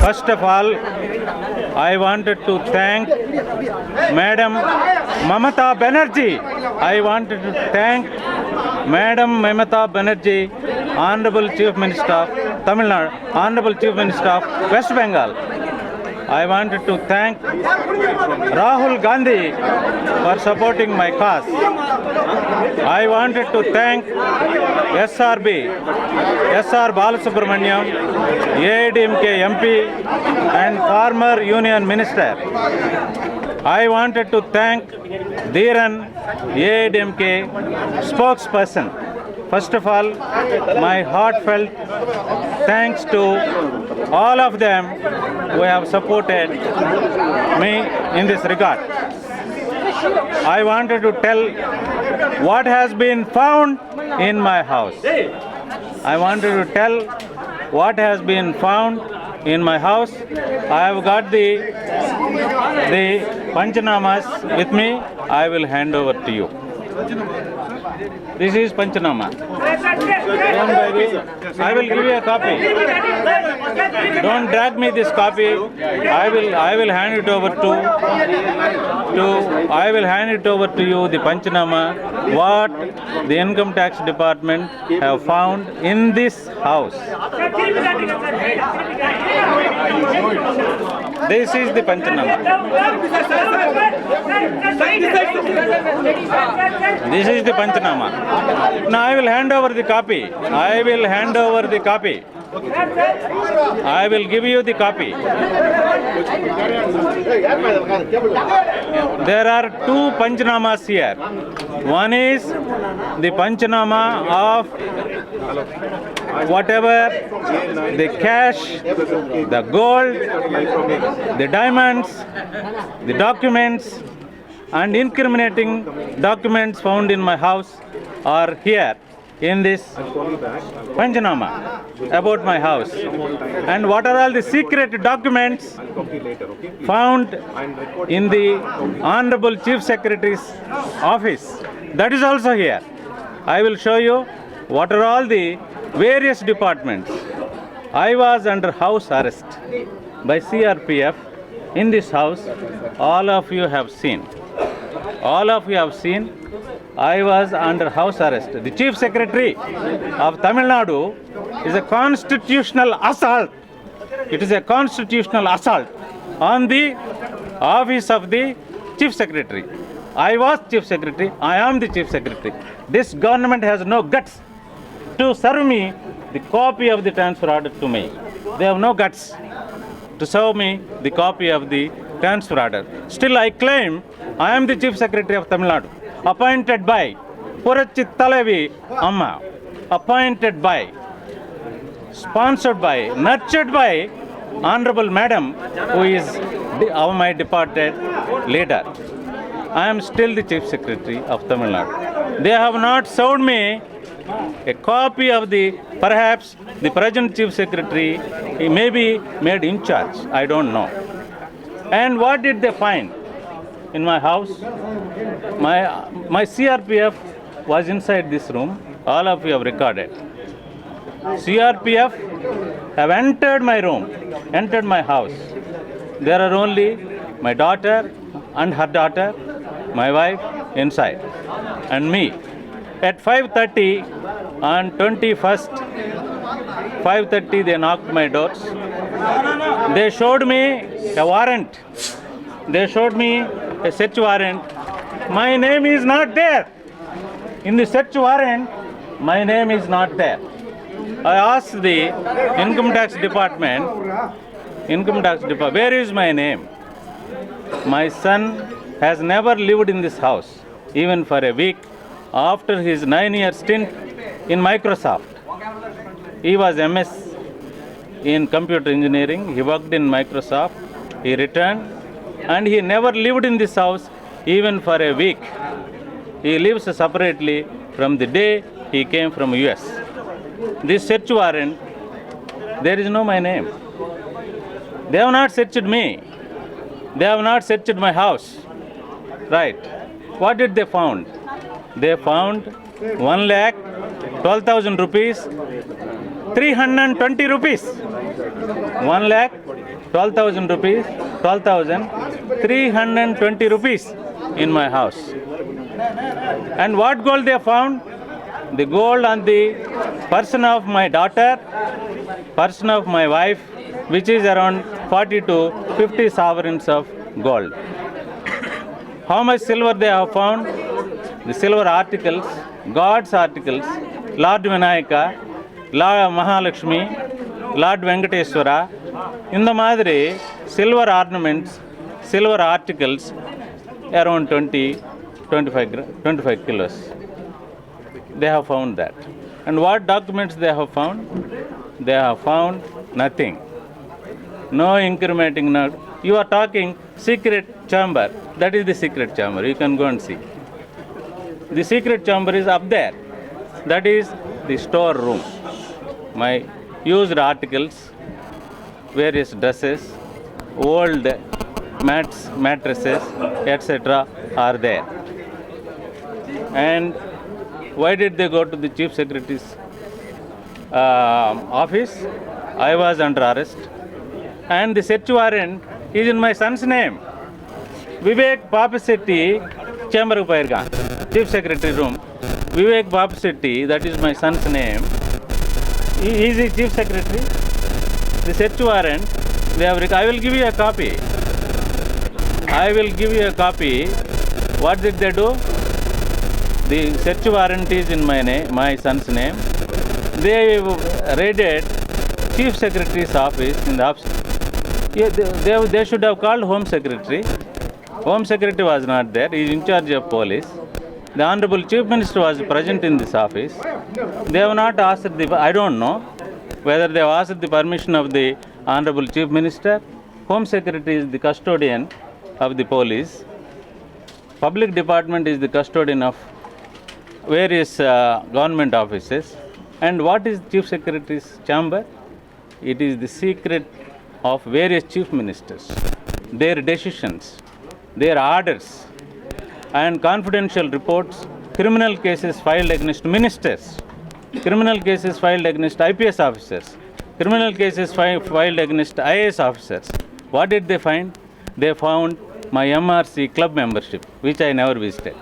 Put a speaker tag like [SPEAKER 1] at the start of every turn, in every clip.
[SPEAKER 1] First of all, I wanted to thank Madam Mamata Banerjee. I wanted to thank Madam Mamata Banerjee, Honorable Chief Minister of Tamil Nadu, Honorable Chief Minister of West Bengal. I wanted to thank Rahul Gandhi for supporting my cause. I wanted to thank SRB, SR Balasubramaniam, AIDMK MP and former Union Minister. I wanted to thank Dhiran, AIDMK spokesperson. First of all, my heartfelt thanks to all of them who have supported me in this regard. I wanted to tell what has been found in my house. I wanted to tell what has been found in my house. I have got the Panchanamas with me. I will hand over to you. This is Panchanama. I will give you a copy. Don't drag me this copy. I will hand it over to you, the Panchanama, what the Income Tax Department have found in this house. This is the Panchanama. This is the Panchanama. Now I will hand over the copy. I will give you the copy. There are two Panchanamas here. One is the Panchanama of whatever the cash, the gold, the diamonds, the documents and incriminating documents found in my house are here in this Panchanama about my house. And what are all the secret documents found in the Honorable Chief Secretary's office? That is also here. I will show you what are all the various departments. I was under house arrest by CRPF in this house. All of you have seen. I was under house arrest. The Chief Secretary of Tamil Nadu is a constitutional assault. It is a constitutional assault on the office of the Chief Secretary. I was Chief Secretary. I am the Chief Secretary. This government has no guts to serve me the copy of the transfer order to me. They have no guts to serve me the copy of the transfer order. Still, I claim I am the Chief Secretary of Tamil Nadu, appointed by Purachit Talavi Amma, appointed by, sponsored by, nurtured by Honorable Madam, who is my departed leader. I am still the Chief Secretary of Tamil Nadu. They have not served me a copy of perhaps the present Chief Secretary, he may be made in charge, I don't know. And what did they find in my house? My CRPF was inside this room. All of you have recorded. CRPF have entered my room, entered my house. There are only my daughter and her daughter, my wife inside, and me. At 5:30 on 21st, 5:30 they knocked my doors. They showed me a warrant. They showed me a search warrant. My name is not there. In the search warrant, my name is not there. I asked the Income Tax Department, where is my name? My son has never lived in this house, even for a week, after his 9-year stint in Microsoft. He was MS in computer engineering. He worked in Microsoft. He returned and he never lived in this house even for a week. He lives separately from the day he came from US. This search warrant, there is no my name. They have not searched me. They have not searched my house. Right. What did they found? They found 1,12,000 rupees 320 rupees. 1 lakh, 12,000 rupees, 12,000, 320 rupees in my house. And what gold they found? The gold on the person of my daughter, person of my wife, which is around 40 to 50 sovereigns of gold. How much silver they have found? The silver articles, God's articles, Lord Vinayaka, Lord Mahalakshmi, Lord Venkateswara, in the Madre, silver ornaments, silver articles, around 25 kilos. They have found that. And what documents they have found? They have found nothing. No incriminating note. You are talking secret chamber. That is the secret chamber. You can go and see. The secret chamber is up there. That is the store room. My used articles, various dresses, old mats, mattresses, etc. are there. And why did they go to the Chief Secretary's office? I was under arrest. And the search warrant is in my son's name. Vivek Papasetti, Chamber of Pairgan, Chief Secretary room. Vivek Papasetti, that is my son's name. He is the Chief Secretary. The search warrant, they have. I will give you a copy. I will give you a copy. What did they do? The search warrant is in my name, my son's name. They raided Chief Secretary's office in the office. Yeah, they should have called Home Secretary. Home Secretary was not there. He is in charge of police. The Honorable Chief Minister was present in this office. They have not asked I don't know whether they have asked the permission of the Honorable Chief Minister. Home Secretary is the custodian of the police. Public Department is the custodian of various government offices. And what is Chief Secretary's chamber? It is the secret of various chief ministers, their decisions, their orders, and confidential reports, criminal cases filed against ministers, criminal cases filed against IPS officers, criminal cases filed against IAS officers. What did they find? They found my MRC club membership, which I never visited.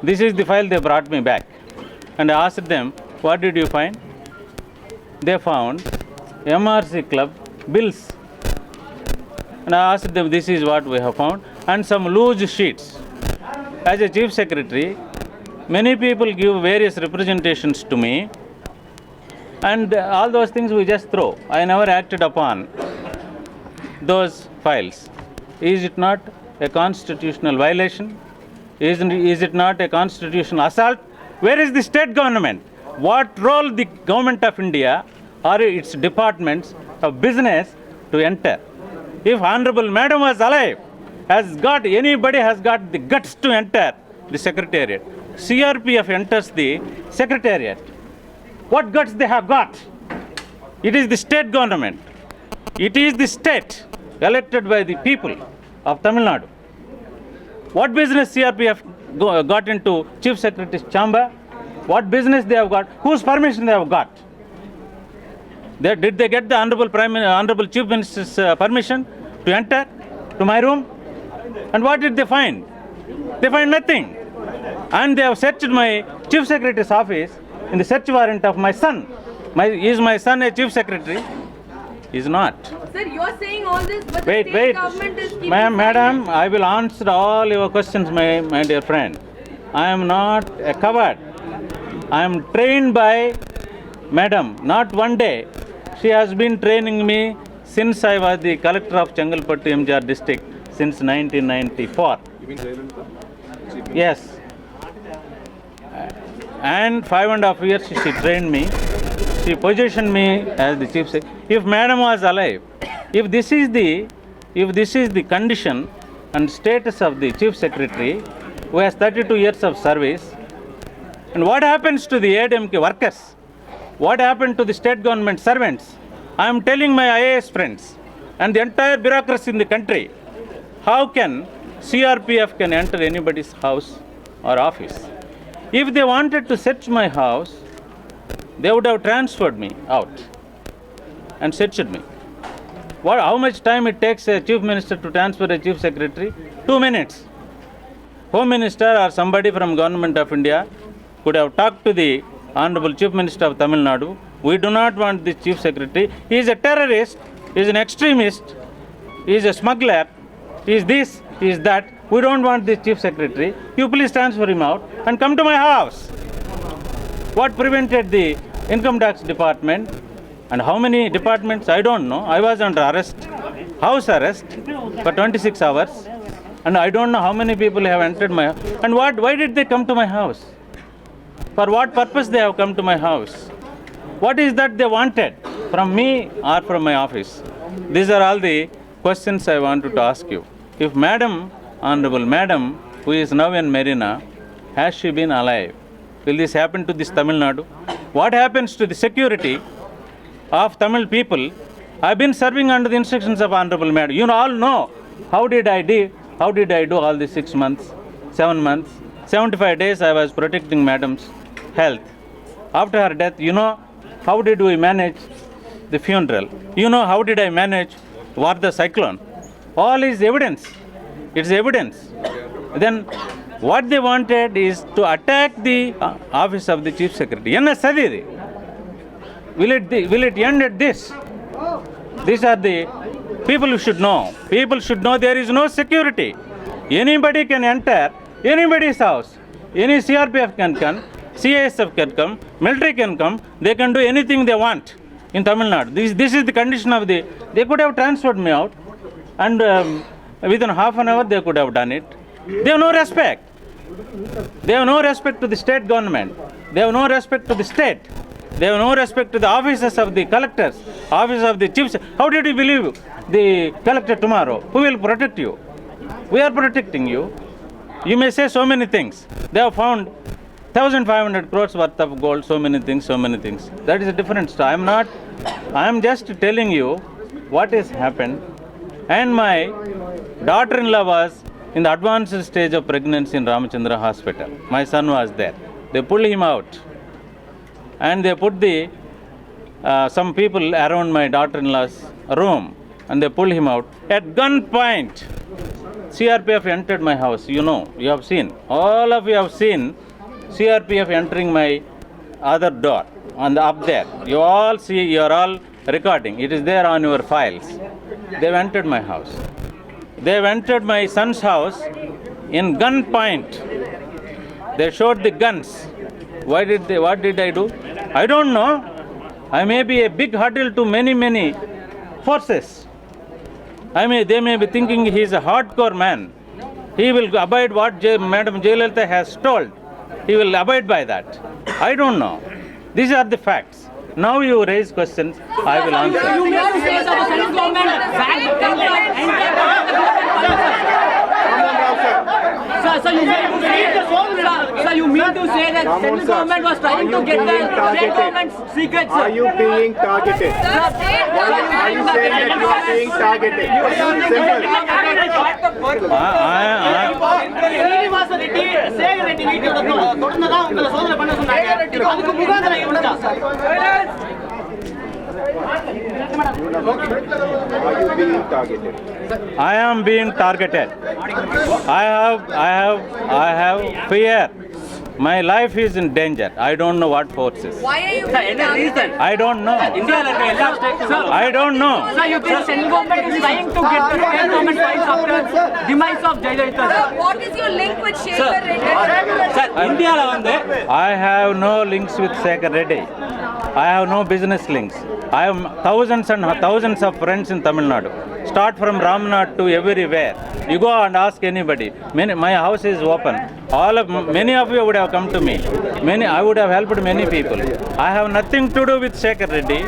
[SPEAKER 1] This is the file they brought me back. And I asked them, what did you find? They found MRC club bills. And I asked them, this is what we have found. And some loose sheets. As a Chief Secretary, many people give various representations to me. And all those things we just throw. I never acted upon those files. Is it not a constitutional violation? Is it not a constitutional assault? Where is the state government? What role the government of India or its departments of business to enter? If Honorable Madam was alive, anybody has got the guts to enter the Secretariat. CRPF enters the Secretariat. What guts they have got? It is the state government. It is the state elected by the people of Tamil Nadu. What business CRPF got into Chief Secretary's chamber? What business they have got? Whose permission they have got? Did they get the Honorable Chief Minister's permission to enter to my room? And what did they find? They find nothing. And they have searched my Chief Secretary's office in the search warrant of my son. Is my son a Chief Secretary? He is not.
[SPEAKER 2] Sir, you are saying all this, but
[SPEAKER 1] Wait.
[SPEAKER 2] the state government is keeping
[SPEAKER 1] Madam, I will answer all your questions, my dear friend. I am not a coward. I am trained by Madam, not one day. She has been training me since I was the collector of Chengalpattu MGR district since 1994.
[SPEAKER 3] You mean Jayalalitha?
[SPEAKER 1] Yes. And 5.5 years she trained me. She positioned me as the chief secretary. If Madam was alive, if this is the condition and status of the chief secretary who has 32 years of service, and what happens to the ADMK workers? What happened to the state government servants? I am telling my IAS friends and the entire bureaucracy in the country, how can CRPF can enter anybody's house or office? If they wanted to search my house, they would have transferred me out and searched me. How much time it takes a chief minister to transfer a chief secretary? 2 minutes. Home Minister or somebody from Government of India could have talked to the Honorable Chief Minister of Tamil Nadu. We do not want this Chief Secretary. He is a terrorist, he is an extremist, he is a smuggler, he is this, he is that. We don't want this Chief Secretary. You please transfer him out and come to my house. What prevented the Income Tax Department and how many departments? I don't know. I was under arrest, house arrest for 26 hours. And I don't know how many people have entered my house. And why did they come to my house? For what purpose they have come to my house? What is that they wanted from me or from my office? These are all the questions I wanted to ask you. If Madam, Honorable Madam, who is now in Marina, has she been alive? Will this happen to this Tamil Nadu? What happens to the security of Tamil people? I've been serving under the instructions of Honorable Madam. You all know how did I do all the 6 months, 7 months, 75 days I was protecting Madam's health. After her death, you know how did we manage the funeral? You know how did I manage Varda cyclone? All is evidence. It's evidence. Then what they wanted is to attack the office of the Chief Secretary. Enna sadidi? Will it end at this? These are the people who should know. People should know there is no security. Anybody can enter anybody's house. Any CRPF can come, CISF can come, military can come. They can do anything they want in Tamil Nadu. This is the condition of the. They could have transferred me out, and within half an hour they could have done it. They have no respect. They have no respect to the state government. They have no respect to the state. They have no respect to the officers of the collectors, office of the chiefs. How did you believe the collector tomorrow? Who will protect you? We are protecting you. You may say so many things. They have found 1,500 crores worth of gold, so many things, so many things. That is a different story. I am just telling you what has happened. And my daughter-in-law was in the advanced stage of pregnancy in Ramachandra Hospital. My son was there. They pulled him out. And they put some people around my daughter-in-law's room and they pulled him out. At gunpoint, CRPF entered my house. You know, you have seen. All of you have seen CRPF entering my other door on the up there. You all see, you are all recording. It is there on your files. They've entered my house. They've entered my son's house in gunpoint. They showed the guns. What did I do? I don't know. I may be a big hurdle to many forces. They may be thinking he is a hardcore man. He will abide what Madam Jayalalitha has told. He will abide by that. I don't know. These are the facts. Now you raise questions, I will answer.
[SPEAKER 4] Sir, you mean to say that central government was trying to get the state government's secrets, sir?
[SPEAKER 5] Are you being targeted?
[SPEAKER 4] Sir,
[SPEAKER 5] Are you saying that you are being targeted? Are you being targeted?
[SPEAKER 1] I am being targeted. I have fear. My life is in danger. I don't know what forces.
[SPEAKER 2] Why are you being targeted?
[SPEAKER 1] I don't know. I don't know.
[SPEAKER 4] Sir, you think central government is trying to get the state government files after demise of Jayalalitha?
[SPEAKER 2] Sir, what is your link with Shekhar Reddy?
[SPEAKER 1] I have no links with Shekhar Reddy. I have no business links. I have thousands and thousands of friends in Tamil Nadu. Start from Ramnath to everywhere. You go and ask anybody. My house is open. Many of you would have come to me. I would have helped many people. I have nothing to do with Shekhar Reddy.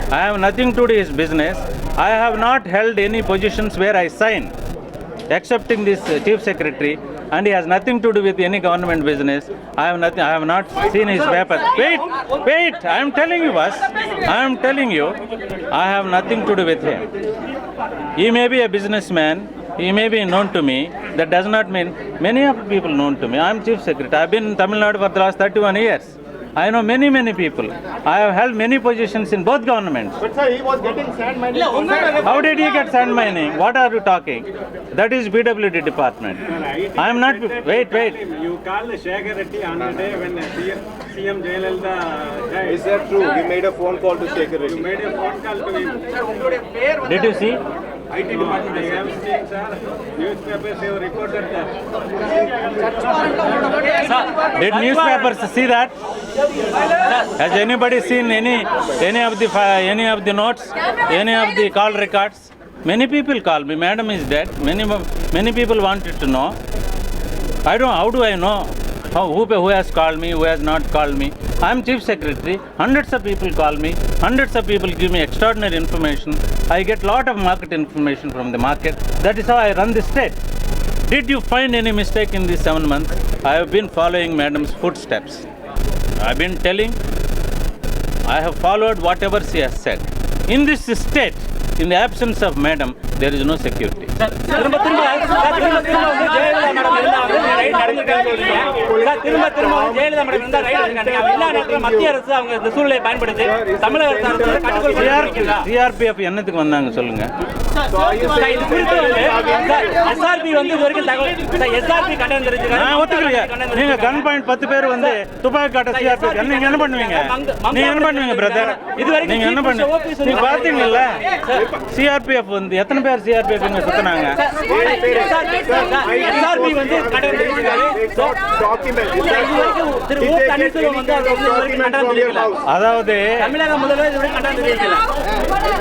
[SPEAKER 1] I have nothing to do with his business. I have not held any positions where I sign, excepting this chief secretary, and he has nothing to do with any government business. I have not seen his papers. Wait, I am telling you, boss. I am telling you, I have nothing to do with him. He may be a businessman, he may be known to me. That does not mean many of the people known to me. I am chief secretary. I have been in Tamil Nadu for the last 31 years. I know many people. I have held many positions in both governments.
[SPEAKER 5] But sir, he was getting sand mining.
[SPEAKER 1] How did he get sand mining? What are you talking? That is PWD department. I am not. Wait.
[SPEAKER 3] You called Shekhar Reddy on the day when CM Jayalalitha died.
[SPEAKER 5] Is that true? You made a phone call to Shekhar
[SPEAKER 3] You
[SPEAKER 5] Reddy.
[SPEAKER 3] made a phone call to him.
[SPEAKER 1] Did you see?
[SPEAKER 3] IT department. I have seen, sir. Newspapers have reported that.
[SPEAKER 1] Did newspapers see that? Has anybody seen any of the notes, any of the call records? Many people call me. Madam is dead. Many people wanted to know. I don't. How do I know? Who has called me? Who has not called me? I am chief secretary. Hundreds of people call me. Hundreds of people give me extraordinary information. I get lot of market information from the market. That is how I run the state. Did you find any mistake in these 7 months? I have been following madam's footsteps. I have been telling. I have followed whatever she has said. In this state, in the absence of madam, there is no security.
[SPEAKER 4] திரும்ப Jayalalithaa madam இருந்தா right இருக்காங்க. எல்லா நேரத்திலும் மத்திய அரசு அவங்க இந்த சூழ்நிலையை பயன்படுத்தி தமிழக அரசு கட்டுக்கோள் பண்ணிருக்கீங்களா?
[SPEAKER 1] CRPF என்னத்துக்கு வந்தாங்க சொல்லுங்க.
[SPEAKER 4] இது குறித்து SRP வந்து இது வரைக்கும் தகவல் SRP கண்டனம் தெரிவிச்சிருக்காங்க.
[SPEAKER 1] நான் ஒத்துக்கலையா? நீங்க கன் பாயிண்ட் 10 பேர் வந்து துப்பாக்கி காட்ட CRPF நீங்க என்ன பண்ணுவீங்க? நீங்க என்ன பண்ணுவீங்க பிரதர்? நீங்க என்ன பண்ணுவீங்க? நீங்க பாத்தீங்கல்ல CRPF வந்து எத்தனை பேர் CRPF இங்க சுத்துனாங்க?
[SPEAKER 4] SRP வந்து கண்டனம் தெரிவிச்சிருக்காங்க.
[SPEAKER 5] Document.
[SPEAKER 4] திரு ஓ பன்னீர்செல்வம் வந்து அது வந்து கண்டனம் தெரிவிக்கல.
[SPEAKER 1] அதாவது
[SPEAKER 4] தமிழக முதல்வர் இது வரைக்கும் கண்டனம் தெரிவிக்கல.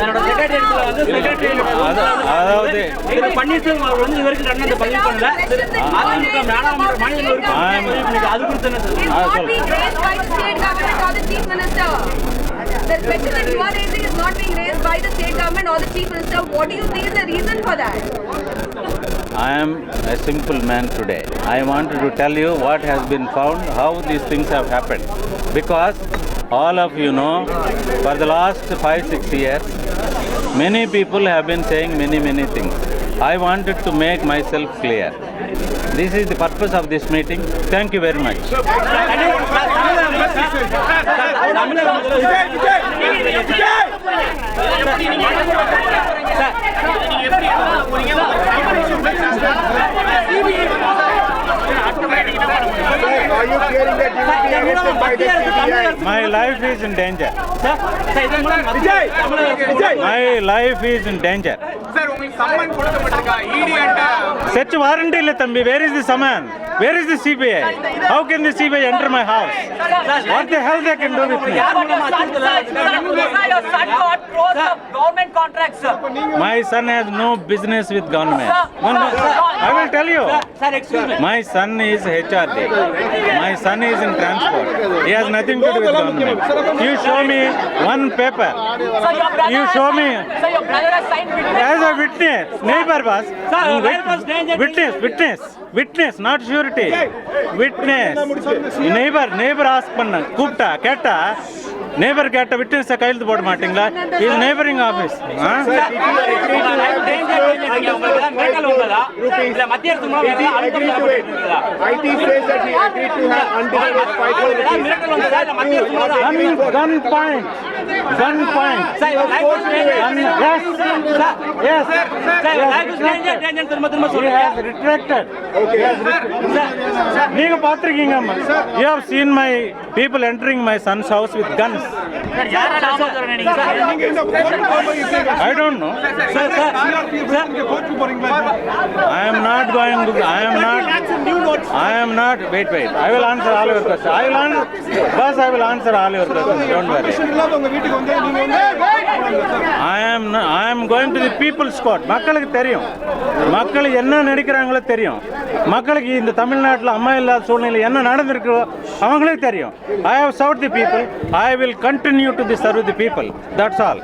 [SPEAKER 4] என்னோட செக்ரட்டரியேட்ல வந்து செக்ரட்டரி
[SPEAKER 1] அதாவது
[SPEAKER 4] திரு பன்னீர்செல்வம் அவர் வந்து இது வரைக்கும் கண்டனத்தை பதிவு பண்ணல. அதிமுக நாடாளுமன்ற மாநில உறுப்பினர் அது குறித்து என்ன
[SPEAKER 2] It's not being raised by the state government or the chief minister. The question that you are raising is not being raised by the state government or the chief minister. What do you think is the reason for that?
[SPEAKER 1] I am a simple man today. I wanted to tell you what has been found, how these things have happened. Because all of you know, for the last 5-6 years, many people have been saying many things. I wanted to make myself clear. This is the purpose of this meeting. Thank you very much.
[SPEAKER 5] Are you fearing that you will be arrested by the CBI?
[SPEAKER 1] My life is in danger. My life is in danger. Search warrant illa thambi. Where is the summon? Where is the CBI? How can the CBI enter my house? What the hell they can do with me?
[SPEAKER 4] Your son got crores of government contracts, sir.
[SPEAKER 1] My son has no business with government. I will tell you.
[SPEAKER 4] Sir, excuse me.
[SPEAKER 1] My son is HRD. My son is in transport. He has nothing to do with government. You show me one paper.
[SPEAKER 4] Sir, your brother
[SPEAKER 1] You show me
[SPEAKER 4] Sir, your brother has signed witness.
[SPEAKER 1] as a witness. Neighbor boss.
[SPEAKER 4] Sir, where was danger?
[SPEAKER 1] Witness, not surety. Witness. Neighbor ask பண்ண கூப்பிட்டா கேட்டா neighbor கேட்ட witness கையெழுத்து போட மாட்டீங்களா? இது neighboring office.
[SPEAKER 5] IT says that he agreed to have undisclosed 5
[SPEAKER 1] Gun point. Yes. He has retracted. நீங்க பாத்திருக்கீங்க. You have seen my people entering my son's house with guns. I don't know. I am not going to. I am not. Wait. I will answer all your questions. I will answer all your questions. Don't worry. I am going to the people's court. மக்களுக்கு தெரியும். மக்கள் என்ன நினைக்கிறாங்களோ தெரியும். மக்களுக்கு இந்த தமிழ்நாட்டில் அம்மா இல்லாத சூழ்நிலை என்ன நடந்திருக்கோ அவங்களுக்கு தெரியும். I have served the people. I will continue to serve the people. That's all.